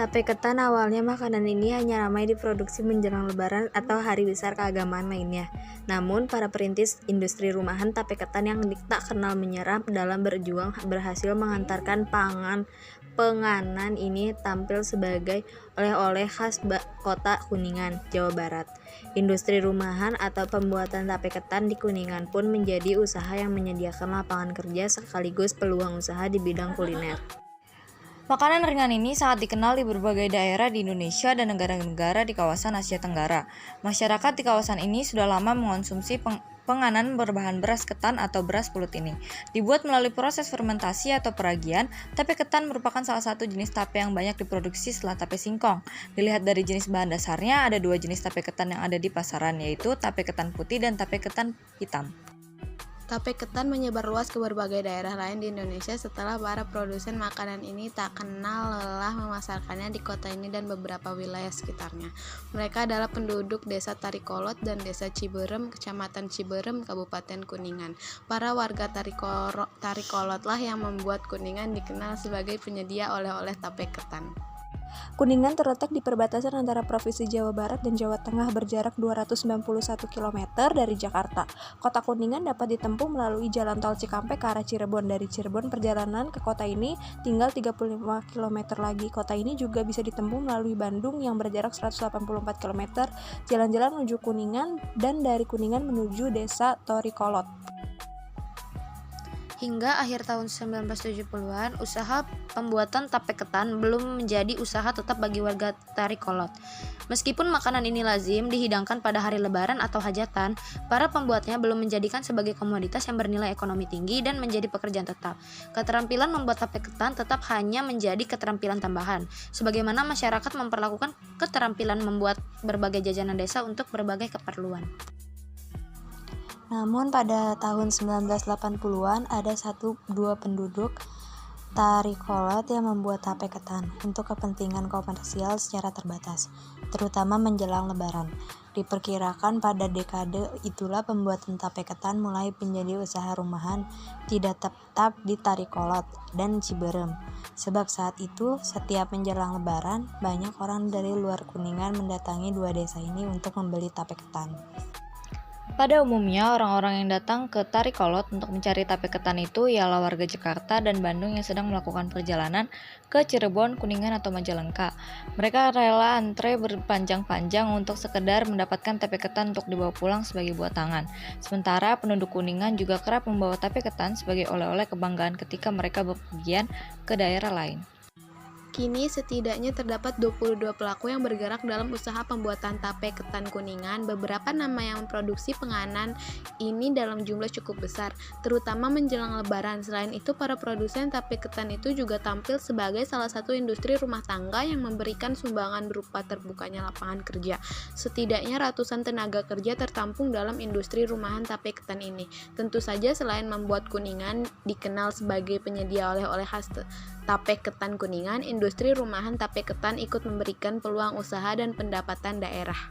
Tape ketan awalnya makanan ini hanya ramai diproduksi menjelang lebaran atau hari besar keagamaan lainnya. Namun, para perintis industri rumahan tape ketan yang tak kenal menyerah dalam berjuang berhasil menghantarkan penganan ini tampil sebagai oleh-oleh khas kota Kuningan, Jawa Barat. Industri rumahan atau pembuatan tape ketan di Kuningan pun menjadi usaha yang menyediakan lapangan kerja sekaligus peluang usaha di bidang kuliner. Makanan ringan ini sangat dikenal di berbagai daerah di Indonesia dan negara-negara di kawasan Asia Tenggara. Masyarakat di kawasan ini sudah lama mengonsumsi penganan berbahan beras ketan atau beras pulut ini. Dibuat melalui proses fermentasi atau peragian, tape ketan merupakan salah satu jenis tape yang banyak diproduksi setelah tape singkong. Dilihat dari jenis bahan dasarnya, ada dua jenis tape ketan yang ada di pasaran, yaitu tape ketan putih dan tape ketan hitam. Tape ketan menyebar luas ke berbagai daerah lain di Indonesia setelah para produsen makanan ini tak kenal lelah memasarkannya di kota ini dan beberapa wilayah sekitarnya. Mereka adalah penduduk Desa Tarikolot dan Desa Ciberem, Kecamatan Ciberem, Kabupaten Kuningan. Para warga Tarikolotlah yang membuat Kuningan dikenal sebagai penyedia oleh-oleh tape ketan. Kuningan terletak di perbatasan antara Provinsi Jawa Barat dan Jawa Tengah berjarak 291 km dari Jakarta. Kota Kuningan dapat ditempuh melalui jalan tol Cikampek ke arah Cirebon. Dari Cirebon perjalanan ke kota ini tinggal 35 km lagi. Kota ini juga bisa ditempuh melalui Bandung yang berjarak 184 km jalan-jalan menuju Kuningan dan dari Kuningan menuju Desa Torikolot. Hingga akhir tahun 1970-an, usaha pembuatan tape ketan belum menjadi usaha tetap bagi warga Tarikolot. Meskipun makanan ini lazim dihidangkan pada hari lebaran atau hajatan, para pembuatnya belum menjadikan sebagai komoditas yang bernilai ekonomi tinggi dan menjadi pekerjaan tetap. Keterampilan membuat tape ketan tetap hanya menjadi keterampilan tambahan, sebagaimana masyarakat memperlakukan keterampilan membuat berbagai jajanan desa untuk berbagai keperluan. Namun pada tahun 1980-an ada 1-2 penduduk Tarikolot yang membuat tape ketan untuk kepentingan komersial secara terbatas, terutama menjelang lebaran. Diperkirakan pada dekade itulah pembuatan tape ketan mulai menjadi usaha rumahan tidak tetap di Tarikolot dan Ciberem. Sebab saat itu setiap menjelang lebaran banyak orang dari luar Kuningan mendatangi dua desa ini untuk membeli tape ketan. Pada umumnya, orang-orang yang datang ke Tarikolot untuk mencari tape ketan itu ialah warga Jakarta dan Bandung yang sedang melakukan perjalanan ke Cirebon, Kuningan, atau Majalengka. Mereka rela antre berpanjang-panjang untuk sekedar mendapatkan tape ketan untuk dibawa pulang sebagai buah tangan. Sementara penduduk Kuningan juga kerap membawa tape ketan sebagai oleh-oleh kebanggaan ketika mereka bepergian ke daerah lain. Kini setidaknya terdapat 22 pelaku yang bergerak dalam usaha pembuatan tape ketan Kuningan. Beberapa nama yang memproduksi penganan ini dalam jumlah cukup besar, terutama menjelang lebaran. Selain itu, para produsen tape ketan itu juga tampil sebagai salah satu industri rumah tangga yang memberikan sumbangan berupa terbukanya lapangan kerja. Setidaknya ratusan tenaga kerja tertampung dalam industri rumahan tape ketan ini. Tentu saja selain membuat Kuningan dikenal sebagai penyedia oleh-oleh khas tape ketan Kuningan, industri rumahan tape ketan ikut memberikan peluang usaha dan pendapatan daerah.